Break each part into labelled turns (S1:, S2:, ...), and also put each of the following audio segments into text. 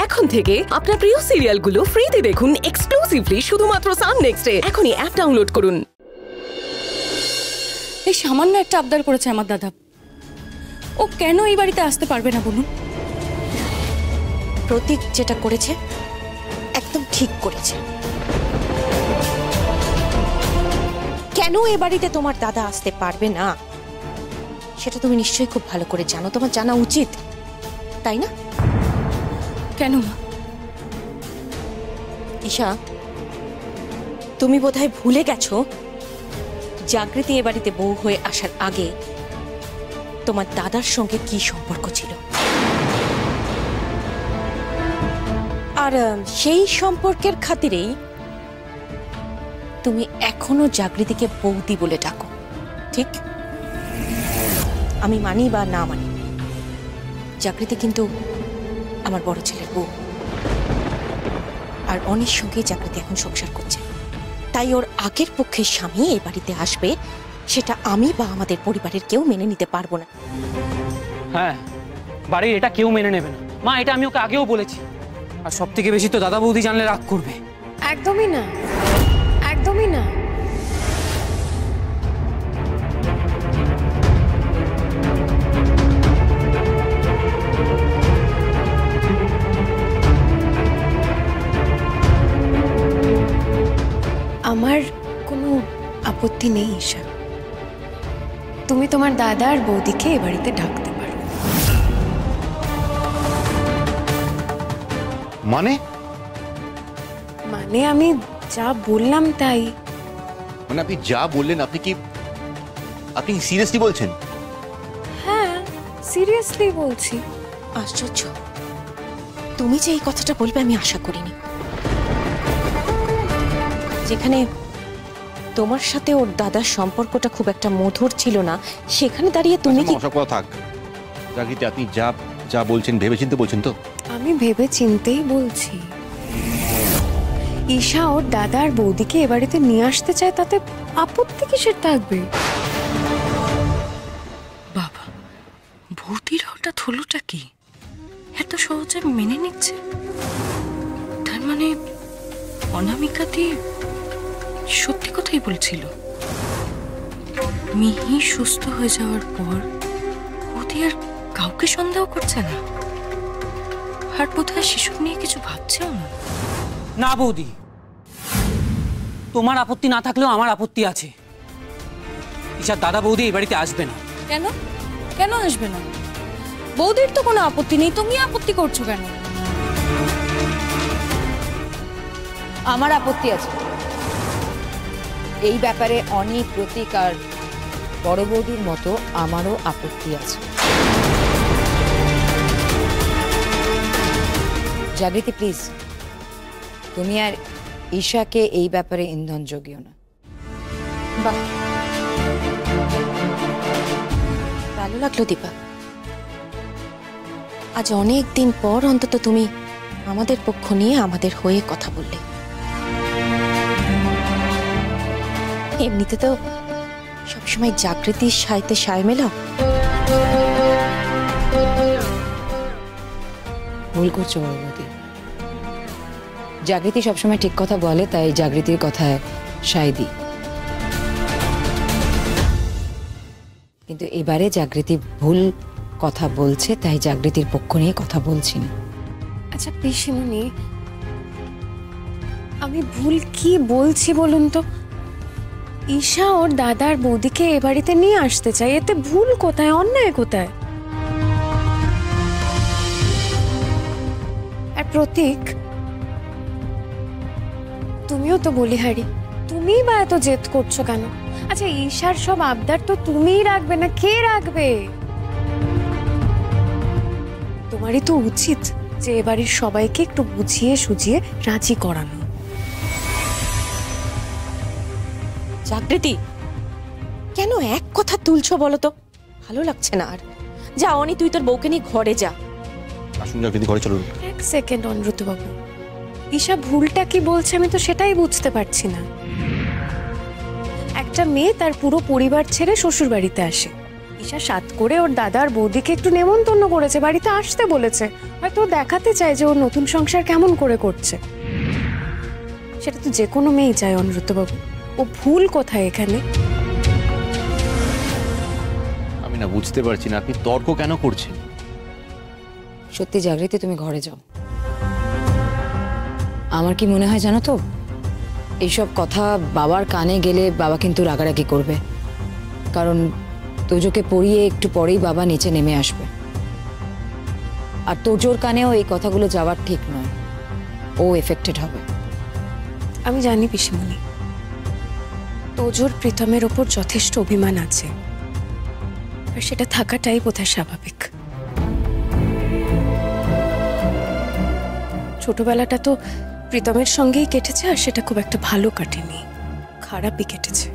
S1: এখন থেকে আপনার প্রিয় সিরিয়ালগুলো ফ্রিতে দেখুন এক্সক্লুসিভলি শুধুমাত্র সান নেক্সটে। এখনই অ্যাপ ডাউনলোড করুন।
S2: এই সামান্য একটা আবদার করেছে আমার দাদা, ও কেন এই বাড়িতে আসতে পারবে না বলুন?
S3: প্রতীক যেটা করেছে একদম ঠিক করেছে। কেন এ বাড়িতে তোমার দাদা আসতে পারবে না সেটা তুমি নিশ্চয়ই খুব ভালো করে জানো, তোমার জানা উচিত, তাই না?
S2: কেন মা?
S3: ঈশা, তুমি বোধহয় ভুলে গেছো জাগৃতি এ বাড়িতে বউ হয়ে আসার আগে তোমার দাদার সঙ্গে কি সম্পর্ক ছিল, আর সেই সম্পর্কের খাতিরেই তুমি এখনো জাগৃতিকে বৌদি বলে ডাকো, ঠিক? আমি মানি বা না মানি, জাগৃতি কিন্তু আমার বড় ছেলের বউ, আর অনেক সঙ্গে জাগৃতি এখন সংসার করছে। তাই ওর আগের পক্ষের স্বামী এই বাড়িতে আসবে সেটা আমি বা আমাদের পরিবারের কেউ মেনে নিতে পারবো না।
S4: হ্যাঁ, বাড়ির এটা কেউ মেনে নেবে না মা, এটা আমি ওকে আগেও বলেছি। আর সব থেকে বেশি তো দাদা বৌদি জানলে রাগ করবে।
S2: একদমই না, একদমই না। আমার কোনো আপত্তি নেই ঈশা, তুমি তোমার দাদা আর বৌদিকে এ বাড়িতে ডাকতে পারো।
S5: মানে
S2: মানে আমি যা বললাম তাই।
S5: মানে আপনি যা বললেন আপনি সিরিয়াসলি বলছেন?
S2: হ্যাঁ, সিরিয়াসলি বলছি।
S3: আশ্চর্য, তুমি যে এই কথাটা বলবে আমি আশা করিনি। যেখানে তোমার সাথে ওর দাদার সম্পর্কটা খুব একটা মধুর ছিল না, সেখানে দাঁড়িয়ে তুমি কি?
S5: সব কথা থাক, জাগৃতি আপনি যা যা বলছেন ভেবেচিন্তে বলছেন তো?
S2: আমি ভেবে চিন্তেই বলছি। ঈশা ওর দাদা আর বৌদিকে এ বাড়িতে নিয়ে আসতে চায়, তাতে আপত্তি কিসের থাকবে?
S6: বাবা, বৌদির হঠাৎ হলোটা কি? এত সহজে মেনে নিচ্ছে? তার মানে অনামিকাদি সত্যি কথাই বলছিল। মিহি সুস্থ হয়ে যাওয়ার পর বৌদি আর কাউকে সন্দেহ করছে না, আর বোধহয় শিশুর নিয়ে কিছু ভাবছেও না।
S4: না বৌদি, তোমার আপত্তি না থাকলেও আমার আপত্তি আছে। ঈশার দাদা বৌদি এই বাড়িতে আসবে না।
S2: কেন? কেন আসবে না? বৌদির তো কোনো আপত্তি নেই, তুমি আপত্তি করছো কেন?
S7: আমার আপত্তি আছে এই ব্যাপারে। অনেক প্রতীক আর বড় বৌদির মতো আমারও আপত্তি আছে। জাগৃতি প্লিজ, তুমি আর ঈশাকে এই ব্যাপারে ইন্ধন যোগিও না।
S3: বাহ, ভালো লাগলো দীপা। আজ অনেক দিন পর অন্তত তুমি আমাদের পক্ষ নিয়ে আমাদের হয়ে কথা বললে। এমনিতে তো সবসময় জাগৃতির সাইতে সায় মেলাও।
S7: ভুল করছো বড় বৌদি। জাগৃতি সবসময় ঠিক কথা বলে, তাই জাগৃতির কথায় সায় দিই। কিন্তু এবারে জাগৃতি ভুল কথা বলছে, তাই জাগৃতির পক্ষ নিয়ে কথা বলছি না।
S2: আচ্ছা পিসিমণি, আমি ভুল কি বলছি বলুন তো? ঈশা ওর দাদার বৌদিকে এ বাড়িতে নিয়ে আসতে চাই, এতে ভুল কোথায়, অন্যায় কোথায়? আর প্রতীক, তুমিও তো বলিহারি, তুমি বা এত জেদ করছো কেন? আচ্ছা ঈশার সব আবদার তো তুমিই রাখবে না, কে রাখবে? তোমারই তো উচিত যে এবাড়ির সবাইকে একটু বুঝিয়ে সুঝিয়ে রাজি করানো।
S3: জাগৃতি, কেন এক কথা তুলছো বলো তো? ভালো লাগছে না আর। যা অনি, তুই তোর বউকে নিয়ে ঘরে যা।
S5: আসুন জাগৃতি, ঘরে চলুন।
S2: এক সেকেন্ড অনুরুদ্ধ বাবু, ঈশা ভুলটা কি বলছে আমি তো সেটাই বুঝতে পারছি না। একটা মেয়ে তার পুরো পরিবার ছেড়ে শ্বশুর বাড়িতে আসে, ঈশা সাত করে ওর দাদার বৌদিকে একটু নেমন্তন্ন করেছে, বাড়িতে আসতে বলেছে, হয়তো ও দেখাতে চায় যে ওর নতুন সংসার কেমন করে করছে। সেটা তো যে কোনো মেয়েই চায় অনিরুদ্ধবাবু। ও ভুল কোথায় এখানে?
S5: আমি না বুঝতে পারছি না আপনি তর্ক কেন করছেন।
S7: সত্যি জাগৃতি, তুমি ঘরে যাও। আমার কি মনে হয় জানো তো, এইসব কথা বাবার কানে গেলে বাবা কিন্তু রাগারাগি করবে, কারণ তোজোকে পড়িয়ে একটু পরেই বাবা নিচে নেমে আসবে। আর তোজোর কানেও এই কথাগুলো যাওয়ার ঠিক নয়, ও এফেক্টেড হবে।
S2: আমি জানি পিসিমণি, তোজোর প্রীতমের ওপর যথেষ্ট অভিমান আছে, আর সেটা থাকাটাই বোধহয় স্বাভাবিক। ছোটবেলাটা তো প্রীতমের সঙ্গেই কেটেছে, আর সেটা খুব একটা ভালো কাটেনি, খারাপই কেটেছে।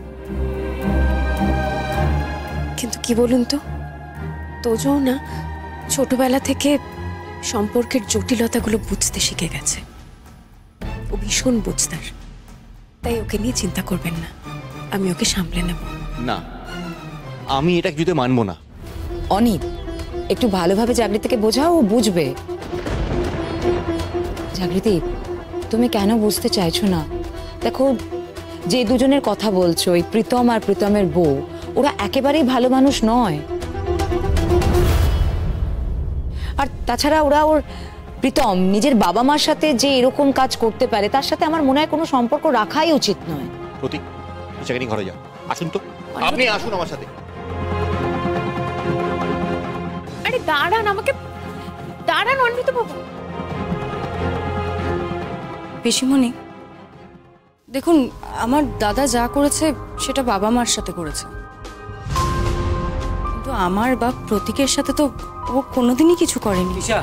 S2: কিন্তু কি বলুন তো, তোজো না ছোটবেলা থেকে সম্পর্কের জটিলতাগুলো বুঝতে শিখে গেছে। ও ভীষণ বুঝতার, তাই ওকে নিয়ে চিন্তা করবেন না, আমি ওকে সামলে নেব।
S5: না, আমি এটা কিছুতে মানবো না।
S7: অনিত, একটু ভালোভাবে জাগৃতিকে বোঝাও, ও বুঝবে। জাগৃতি, তুমি কেন বুঝতে চাইছো না? দেখো, যে দুজনের কথা বলছো, এই প্রীতম আর প্রীতমের বউ, ওরা একেবারেই ভালো মানুষ নয়। আর তাছাড়া ওর প্রীতম নিজের বাবা মার সাথে যে এরকম কাজ করতে পারে, তার সাথে আমার মনে হয় কোনো সম্পর্ক রাখাই উচিত নয়।
S5: প্রতীক, সেখানে ঘরে যাও। আসুন তো, আপনি আসুন আমার সাথে।
S2: আরে দাঁড়ান, আমাকে দাঁড়ান অনিরুদ্ধবাবু।
S6: পিসিমণি, দেখুন, আমার দাদা যা করেছে সেটা বাবা মার সাথে করেছে, কিন্তু আমার বাপ প্রতীকের সাথে তো ও কোনোদিনই কিছু করেনি।
S4: ঈশা,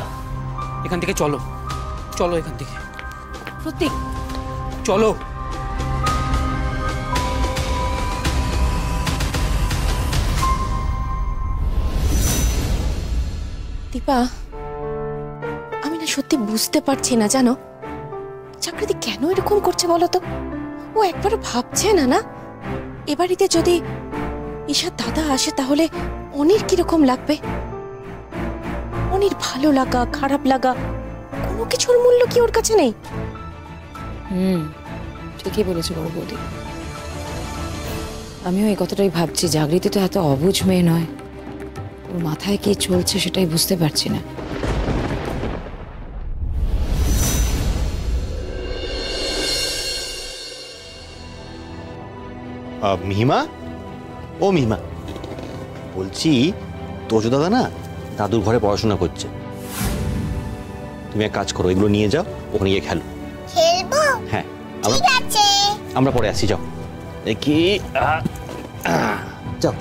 S4: এখান থেকে চলো, চলো এখান থেকে।
S6: প্রতীক,
S4: চলো।
S3: দীপা, আমি না সত্যি বুঝতে পারছি না, জানো জাগৃতি কেন এরকম করছে বলো তো? ও একবারও ভাবছে না না এ বাড়িতে যদি ঈশার দাদা আসে তাহলে অনির কিরকম লাগবে? অনির ভালো লাগা খারাপ লাগা কোনো কিছুর মূল্য কি ওর কাছে নেই?
S7: ঠিকই বলেছো বড় বৌদি। আমিও এই কথাটাই ভাবছি, জাগৃতি তো এত অবুঝ মেয়ে নয়, ওর মাথায় কি চলছে সেটাই বুঝতে পারছি না।
S5: মিহিমা, ও মিহিমা, বলছি তোজো দাদা না দাদুর ঘরে পড়াশোনা করছে, তুমি এক কাজ করো, এগুলো নিয়ে যাও, ওখানে গিয়ে খেলো।
S8: খেলবো?
S5: হ্যাঁ,
S8: ঠিক আছে।
S5: আমরা পরে আসছি, যাও। দেখি, যাও।